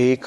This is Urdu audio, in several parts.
1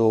2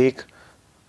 1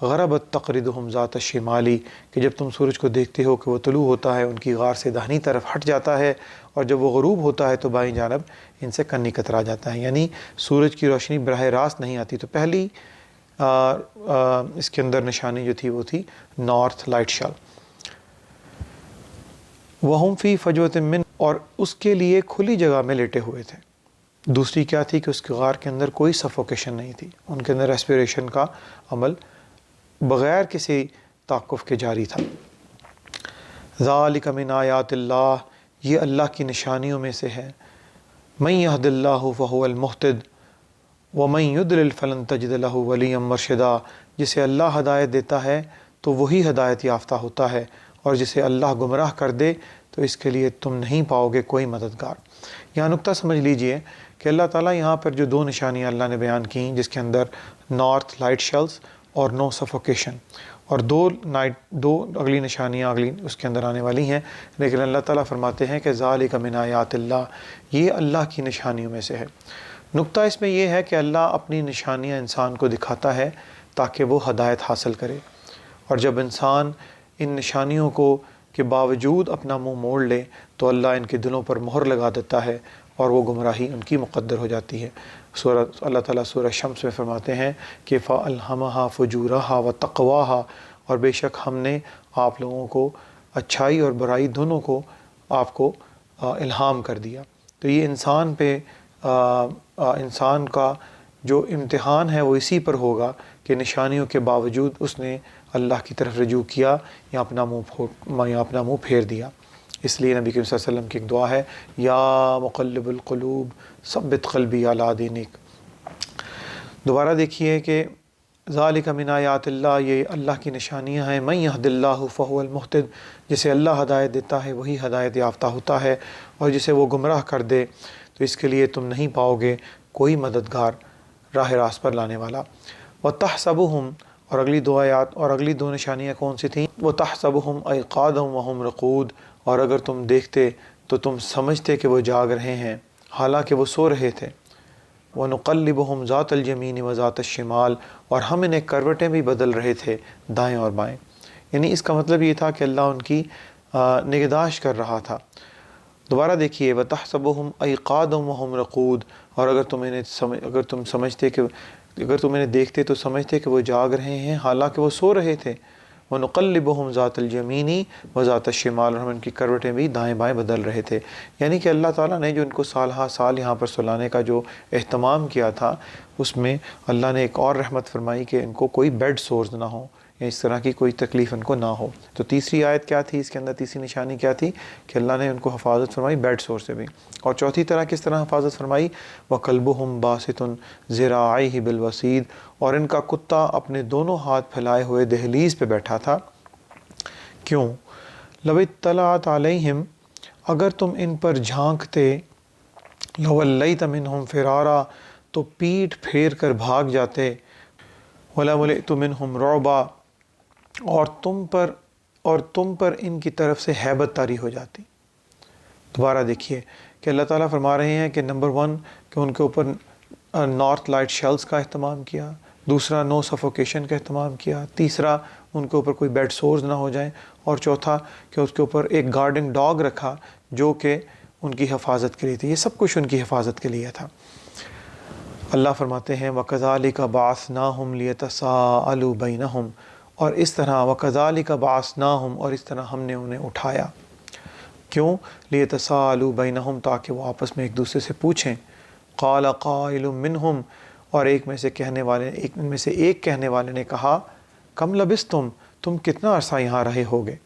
غربت تقرضهم ذات الشمالی، کہ جب تم سورج کو دیکھتے ہو کہ وہ طلوع ہوتا ہے ان کی غار سے داہنی طرف ہٹ جاتا ہے، اور جب وہ غروب ہوتا ہے تو بائیں جانب ان سے کنی کترا جاتا ہے، یعنی سورج کی روشنی براہ راست نہیں آتی۔ تو پہلی اس کے اندر نشانی جو تھی وہ تھی نارتھ لائٹ شال۔ وَهُمْ فِي فَجْوَةٍ مِّنْ، اور اس کے لیے کھلی جگہ میں لیٹے ہوئے تھے۔ دوسری کیا تھی کہ اس کے غار کے اندر کوئی سفوکیشن نہیں تھی، ان کے اندر ریسپیریشن کا عمل بغیر کسی توقف کے جاری تھا۔ ذَلِكَ مِنْ آیاتِ اللہ، یہ اللہ کی نشانیوں میں سے ہے۔ مَن يَهْدِ اللَّهُ فَهُوَ الْمُهْتَدِ وَمَن يُضْلِلْ فَلَن تَجِدَ لَهُ وَلِيًّا مُرْشِدًا، جسے اللہ ہدایت دیتا ہے تو وہی ہدایت یافتہ ہوتا ہے، اور جسے اللہ گمراہ کر دے تو اس کے لیے تم نہیں پاؤ گے کوئی مددگار۔ یہاں نقطہ سمجھ لیجئے کہ اللہ تعالیٰ یہاں پر جو دو نشانیاں اللہ نے بیان کیں، جس کے اندر نارتھ لائٹ شیلز اور نو سفوکیشن، اور دو اگلی نشانیاں اگلی اس کے اندر آنے والی ہیں، لیکن اللہ تعالیٰ فرماتے ہیں کہ ذالک من آیات اللہ، یہ اللہ کی نشانیوں میں سے ہے۔ نقطہ اس میں یہ ہے کہ اللہ اپنی نشانیاں انسان کو دکھاتا ہے تاکہ وہ ہدایت حاصل کرے، اور جب انسان ان نشانیوں کو کے باوجود اپنا منہ موڑ لے تو اللہ ان کے دلوں پر مہر لگا دیتا ہے اور وہ گمراہی ان کی مقدر ہو جاتی ہے۔ اللہ تعالیٰ سورہ شمس میں فرماتے ہیں کہ فَأَلْهَمَهَا فُجُورَهَا وَتَقْوَاهَا، اور بے شک ہم نے آپ لوگوں کو اچھائی اور برائی دونوں کو آپ کو الہام کر دیا۔ تو یہ انسان پہ انسان کا جو امتحان ہے وہ اسی پر ہوگا کہ نشانیوں کے باوجود اس نے اللہ کی طرف رجوع کیا یا اپنا منہ پھیر دیا۔ اس لیے نبی کریم صلی اللہ علیہ وسلم کی ایک دعا ہے، یا مقلب القلوب ثبت قلبی علی دینک۔ دوبارہ دیکھیے کہ ذالک من آیات اللہ، یہ اللہ کی نشانیاں ہیں۔ من یہد اللہ فہو المہتد، جسے اللہ ہدایت دیتا ہے وہی ہدایت یافتہ ہوتا ہے، اور جسے وہ گمراہ کر دے تو اس کے لیے تم نہیں پاؤ گے کوئی مددگار راہ راست پر لانے والا۔ وَتَحْسَبُهُمْ، اور اگلی دو آیات اور اگلی دو نشانیاں کون سی تھیں؟ وَتَحْسَبُهُمْ أَيْقَاظًا وَهُمْ رُقُودٌ، اور اگر تم دیکھتے تو تم سمجھتے کہ وہ جاگ رہے ہیں حالانکہ وہ سو رہے تھے۔ وَنُقَلِّبُهُمْ ذَاتَ الْيَمِينِ وَذَاتَ الشِّمَالِ، اور ہم انہیں کروٹیں بھی بدل رہے تھے دائیں اور بائیں، یعنی اس کا مطلب یہ تھا کہ اللہ ان کی نگہداشت کر رہا تھا۔ دوبارہ دیکھیے وَتَحْسَبُهُمْ أَيْقَاظًا وَهُمْ رُقُودٌ، اور اگر تم انہیں دیکھتے تو سمجھتے کہ وہ جاگ رہے ہیں حالانکہ وہ سو رہے تھے۔ وَنُقَلِّبُهُمْ ذَاتَ الْيَمِينِ وَذَاتَ الشِّمَالِ، اور ہم ان کی کروٹیں بھی دائیں بائیں بدل رہے تھے، یعنی کہ اللہ تعالیٰ نے جو ان کو سالہ سال یہاں پر سلانے کا جو اہتمام کیا تھا، اس میں اللہ نے ایک اور رحمت فرمائی کہ ان کو کوئی بیڈ سورز نہ ہو، یا اس طرح کی کوئی تکلیف ان کو نہ ہو۔ تو تیسری آیت کیا تھی اس کے اندر؟ تیسری نشانی کیا تھی کہ اللہ نے ان کو حفاظت فرمائی بیڈ سور سے بھی۔ اور چوتھی طرح کس طرح حفاظت فرمائی؟ وَقَلْبُهُمْ بَاسِطٌ ذِرَاعَيْهِ بِالْوَصِيدِ، اور ان کا کتا اپنے دونوں ہاتھ پھیلائے ہوئے دہلیز پہ بیٹھا تھا۔ کیوں؟ لَوِ اطَّلَعْتَ عَلَيْهِمْ، اگر تم ان پر جھانکتے، لَوَلَّيْتَ مِنْهُمْ فِرَارًا، تو پیٹ پھیر کر بھاگ جاتے، وَلَمُلِئْتُ مِنْهُمْ رُعْبًا، اور تم پر ان کی طرف سے ہیبت طاری ہو جاتی۔ دوبارہ دیکھیے کہ اللہ تعالیٰ فرما رہے ہیں کہ نمبر 1 کہ ان کے اوپر نارتھ لائٹ شیلز کا اہتمام کیا، دوسرا نو سفوکیشن کا اہتمام کیا، تیسرا ان کے اوپر کوئی بیڈ سورز نہ ہو جائیں، اور چوتھا کہ اس کے اوپر ایک گارڈنگ ڈاگ رکھا جو کہ ان کی حفاظت کے لیے تھی۔ یہ سب کچھ ان کی حفاظت کے لیے تھا۔ اللہ فرماتے ہیں وَكَذَلِكَ بَعَثْنَاهُمْ لِيَتَسَاءَلُوا بَيْنَهُمْ، اور اس طرح وَكَذَلِكَ بَعَثْنَاهُمْ، اور اس طرح ہم نے انہیں اٹھایا۔ کیوں؟ لِيَتَسَاءَلُوا بَيْنَهُمْ، تاکہ وہ آپس میں ایک دوسرے سے پوچھیں۔ قَالَ قَائِلٌ مِّنْهُمْ، اور ان میں سے ایک کہنے والے نے کہا، کم لبثتم، تم کتنا عرصہ یہاں رہے ہوگے؟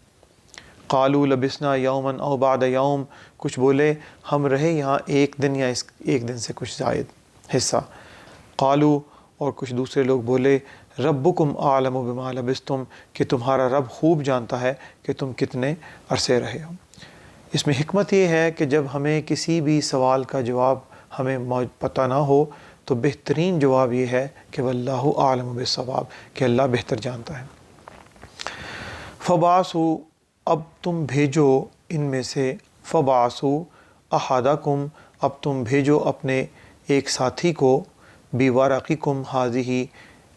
قالوا لبثنا یوما او بعد یوم، کچھ بولے ہم رہے یہاں ایک دن یا ایک دن سے کچھ زائد حصہ۔ قالوا، اور کچھ دوسرے لوگ بولے، ربکم اعلم بما لبثتم، کہ تمہارا رب خوب جانتا ہے کہ تم کتنے عرصے رہے ہو۔ اس میں حکمت یہ ہے کہ جب ہمیں کسی بھی سوال کا جواب ہمیں پتہ نہ ہو تو بہترین جواب یہ ہے کہ واللہ اعلم بالصواب، کہ اللہ بہتر جانتا ہے۔ فبعثوا، اب تم بھیجو ان میں سے، فبعثوا احدکم، اب تم بھیجو اپنے ایک ساتھی کو، بورقکم ھذہ،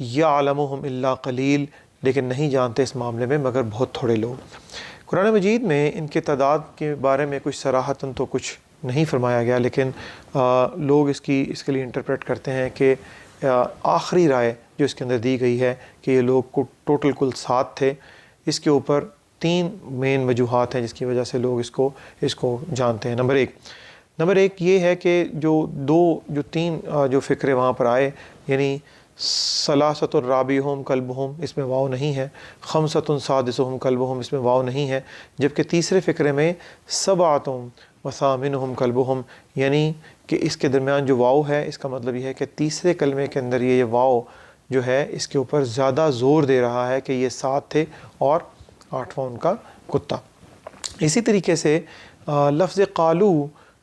یعلمہم الا قلیل، لیکن نہیں جانتے اس معاملے میں مگر بہت تھوڑے لوگ۔ قرآن مجید میں ان کے تعداد کے بارے میں کچھ صراحتاً تو کچھ نہیں فرمایا گیا، لیکن لوگ اس کے لیے انٹرپریٹ کرتے ہیں کہ آخری رائے جو اس کے اندر دی گئی ہے کہ یہ لوگ ٹوٹل کل 7 تھے، اس کے اوپر 3 مین وجوہات ہیں جس کی وجہ سے لوگ اس کو جانتے ہیں۔ نمبر ایک یہ ہے کہ جو تین فکرے وہاں پر آئے، یعنی ثلاثۃ رابعہم کلبہم، اس میں واو نہیں ہے، خمسۃ سادسہم کلبہم، اس میں واو نہیں ہے، جبکہ تیسرے فکرے میں سبعۃ وثامنہم کلبہم، یعنی کہ اس کے درمیان جو واو ہے اس کا مطلب یہ ہے کہ تیسرے کلمے کے اندر یہ واو جو ہے اس کے اوپر زیادہ زور دے رہا ہے کہ یہ 7 تھے اور 8واں ان کا کتا۔ اسی طریقے سے لفظ قالو،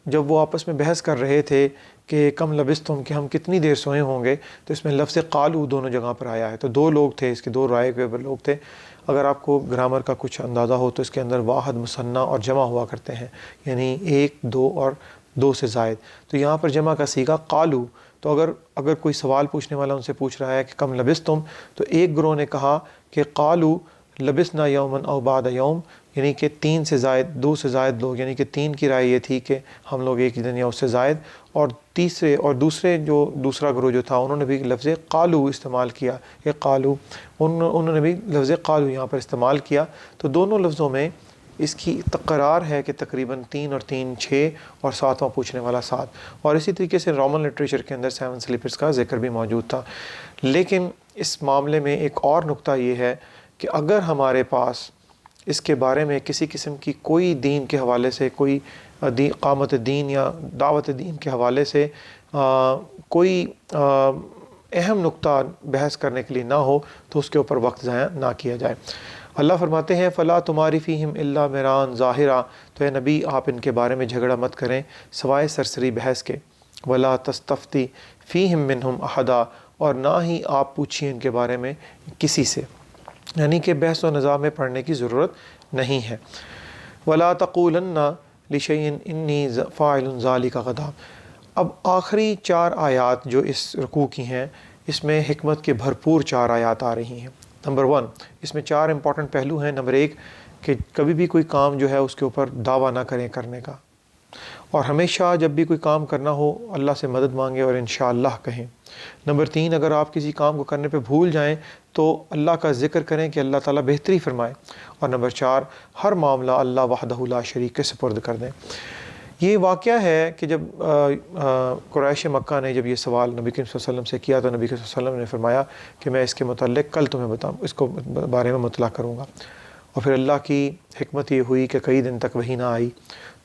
جب وہ آپس میں بحث کر رہے تھے کہ کم لبستم، کہ ہم کتنی دیر سوئے ہوں گے، تو اس میں لفظ قالو دونوں جگہ پر آیا ہے، تو 2 لوگ تھے، اس کے 2 رائے کے اوپر لوگ تھے۔ اگر آپ کو گرامر کا کچھ اندازہ ہو تو اس کے اندر واحد، مثنیٰ اور جمع ہوا کرتے ہیں، یعنی 1، 2 اور 2 سے زائد، تو یہاں پر جمع کا صیغہ قالو۔ تو اگر کوئی سوال پوچھنے والا ان سے پوچھ رہا ہے کہ کم لبستم، تو ایک گروہ نے کہا کہ قالو لبسنا یومن او بعد یوم، یعنی کہ 3 سے زائد، 2 سے زائد لوگ، یعنی کہ 3 کی رائے یہ تھی کہ ہم لوگ 1 دن یا اس سے زائد، اور دوسرا گروہ جو تھا انہوں نے بھی لفظ قالو استعمال کیا، کہ قالو، انہوں نے بھی لفظ قالو یہاں پر استعمال کیا۔ تو دونوں لفظوں میں اس کی تقرار ہے کہ تقریباً 3 اور 3 6 اور 7واں پوچھنے والا 7، اور اسی طریقے سے رومن لٹریچر کے اندر 7 سلیپرز کا ذکر بھی موجود تھا۔ لیکن اس معاملے میں ایک اور نقطہ یہ ہے کہ اگر ہمارے پاس اس کے بارے میں کسی قسم کی کوئی دین کے حوالے سے، کوئی قامت دین یا دعوت دین کے حوالے سے کوئی اہم نقطہ بحث کرنے کے لیے نہ ہو تو اس کے اوپر وقت ضائع نہ کیا جائے۔ اللہ فرماتے ہیں فَلَا تُمَارِ فِيهِمْ إِلَّا مِرَاءً ظَاهِرًا، تو اے نبی آپ ان کے بارے میں جھگڑا مت کریں سوائے سرسری بحث کے، وَلَا تَسْتَفْتِ فِيهِمْ مِنْهُمْ أَحَدًا، اور نہ ہی آپ پوچھیں ان کے بارے میں کسی سے، یعنی کہ بحث و نظام میں پڑھنے کی ضرورت نہیں ہے۔ وَلَا تَقُولَنَّ لِشَيْءٍ إِنِّي فَاعِلٌ ذَلِكَ غَدًا۔ اب آخری 4 آیات جو اس رکوع کی ہیں، اس میں حکمت کے بھرپور 4 آیات آ رہی ہیں۔ نمبر 1، اس میں 4 امپورٹنٹ پہلو ہیں۔ نمبر 1 کہ کبھی بھی کوئی کام جو ہے اس کے اوپر دعویٰ نہ کریں کرنے کا، اور ہمیشہ جب بھی کوئی کام کرنا ہو اللہ سے مدد مانگیں اور انشاءاللہ کہیں۔ نمبر 3، اگر آپ کسی کام کو کرنے پہ بھول جائیں تو اللہ کا ذکر کریں کہ اللہ تعالیٰ بہتری فرمائے۔ اور نمبر 4، ہر معاملہ اللہ وحدہ لا شریک کے سپرد کر دیں۔ یہ واقعہ ہے کہ جب قریش مکہ نے جب یہ سوال نبی کریم صلی اللہ علیہ وسلم سے کیا تو نبی کریم صلی اللہ علیہ وسلم نے فرمایا کہ میں اس کے متعلق کل تمہیں بتاؤں، اس کو بارے میں مطلع کروں گا۔ اور پھر اللہ کی حکمت یہ ہوئی کہ کئی دن تک وحی نہ آئی،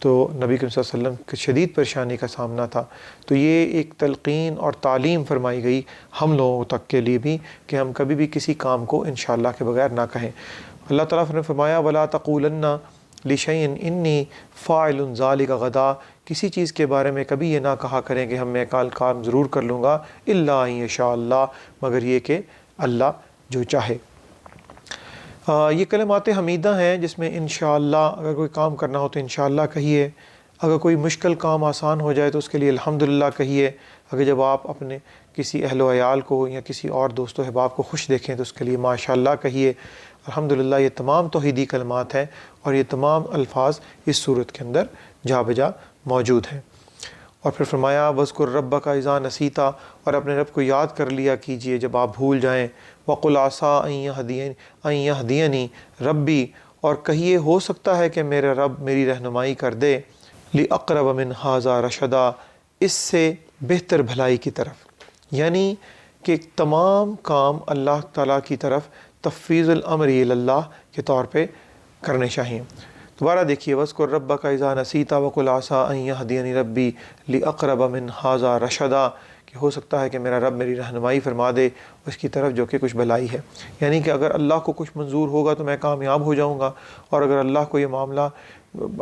تو نبی کریم صلی اللہ علیہ وسلم کی شدید پریشانی کا سامنا تھا۔ تو یہ ایک تلقین اور تعلیم فرمائی گئی ہم لوگوں تک کے لیے بھی کہ ہم کبھی بھی کسی کام کو انشاءاللہ کے بغیر نہ کہیں۔ اللہ تعالیٰ نے فرمایا وَلَا تَقُولَنَّ لِشَيْءٍ إِنِّي فَاعِلٌ ذَلِكَ غَدًا، کسی چیز کے بارے میں کبھی یہ نہ کہا کریں کہ میں کل کام ضرور کر لوں گا، إِلَّا أَن يَشَاءَ اللَّهُ، مگر یہ کہ اللہ جو چاہے۔ یہ کلمات حمیدہ ہیں جس میں انشاءاللہ، اگر کوئی کام کرنا ہو تو انشاءاللہ کہیے، اگر کوئی مشکل کام آسان ہو جائے تو اس کے لیے الحمدللہ کہیے، اگر جب آپ اپنے کسی اہل و عیال کو یا کسی اور دوست و احباب کو خوش دیکھیں تو اس کے لیے ماشاءاللہ کہیے۔ الحمدللہ یہ تمام توحیدی کلمات ہیں اور یہ تمام الفاظ اس صورت کے اندر جا بجا موجود ہیں۔ اور پھر فرمایا وَاذْكُرْ رَبَّكَ إِذَا نَسِيتَ، اور اپنے رب کو یاد کر لیا کیجئے جب آپ بھول جائیں۔ وَقُلْ عَسَىٰ أَن يَهْدِيَنِي رَبِّي، اور کہیے ہو سکتا ہے کہ میرا رب میری رہنمائی کر دے، لِأَقْرَبَ مِنْ هَٰذَا رَشَدًا، اس سے بہتر بھلائی کی طرف، یعنی کہ تمام کام اللہ تعالیٰ کی طرف تفویض الامر الی اللہ کے طور پہ کرنے چاہیے۔ دوبارہ دیکھیے وَاذْكُرْ رَبَّكَ إِذَا نَسِيتَ وَقُلْ عَسَىٰ أَن يَهْدِيَنِي رَبِّي لِأَقْرَبَ مِنْ هَٰذَا رَشَدًا، کہ ہو سکتا ہے کہ میرا رب میری رہنمائی فرما دے اس کی طرف جو کہ کچھ بھلائی ہے، یعنی کہ اگر اللہ کو کچھ منظور ہوگا تو میں کامیاب ہو جاؤں گا، اور اگر اللہ کو یہ معاملہ،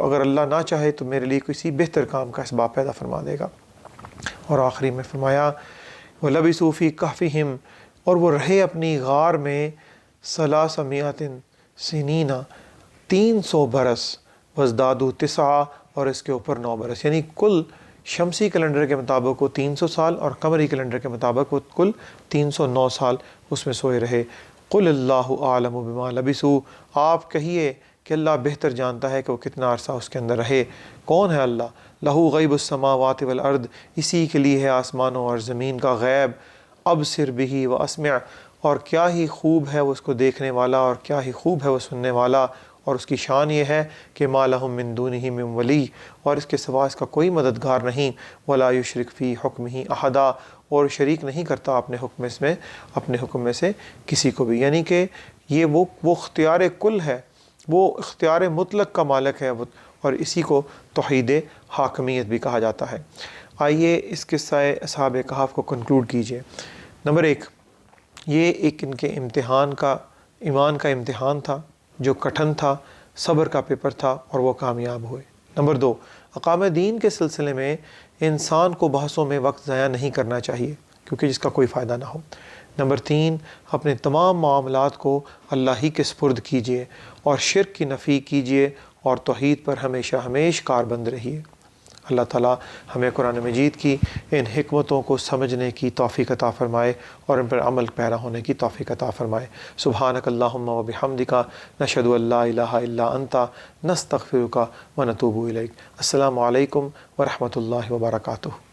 اگر اللہ نہ چاہے تو میرے لیے کسی بہتر کام کا اسباب پیدا فرما دے گا۔ اور آخری میں فرمایا وَلَبِثُوا فِي كَهْفِهِمْ، اور وہ رہے اپنی غار میں 300 سنین، 300 برس، وَازْدَادُوا 9، اور اس کے اوپر 9 برس، یعنی کل شمسی کیلنڈر کے مطابق وہ 300 سال اور قمری کیلنڈر کے مطابق وہ کل 309 سال اس میں سوئے رہے۔ قل اللہ اعلم بما لبثوا، آپ کہیے کہ اللہ بہتر جانتا ہے کہ وہ کتنا عرصہ اس کے اندر رہے۔ کون ہے اللہ؟ لہ غیب السماوات والارض، اسی کے لیے ہے آسمانوں اور زمین کا غیب۔ ابصر بہ واسمع، اور کیا ہی خوب ہے وہ اس کو دیکھنے والا اور کیا ہی خوب ہے وہ سننے والا۔ اور اس کی شان یہ ہے کہ ما لہم من دونہ من ولی، اور اس کے سوا اس کا کوئی مددگار نہیں۔ ولا یشرک فی حکمہ احدا، اور شریک نہیں کرتا اپنے حکم میں سے کسی کو بھی۔ یعنی کہ یہ وہ اختیار کل ہے، وہ اختیار مطلق کا مالک ہے، اور اسی کو توحید حاکمیت بھی کہا جاتا ہے۔ آئیے اس قصہ اصحاب کہف کو کنکلوڈ کیجئے۔ نمبر 1، یہ ایک ان کے ایمان کا امتحان تھا جو کٹھن تھا، صبر کا پیپر تھا، اور وہ کامیاب ہوئے۔ نمبر 2، اقامہ دین کے سلسلے میں انسان کو بحثوں میں وقت ضائع نہیں کرنا چاہیے کیونکہ جس کا کوئی فائدہ نہ ہو۔ نمبر 3، اپنے تمام معاملات کو اللہ ہی کے سپرد کیجیے اور شرک کی نفی کیجیے اور توحید پر ہمیشہ کاربند رہیے۔ اللہ تعالیٰ ہمیں قرآن مجید کی ان حکمتوں کو سمجھنے کی توفیق عطا فرمائے اور ان پر عمل پیرا ہونے کی توفیق عطا فرمائے۔ سبحانک اللہم و بحمدک، نشہد ان لا الہ الا انت، نستغفرک و نتوب الیک۔ السلام علیکم ورحمۃ اللہ وبرکاتہ۔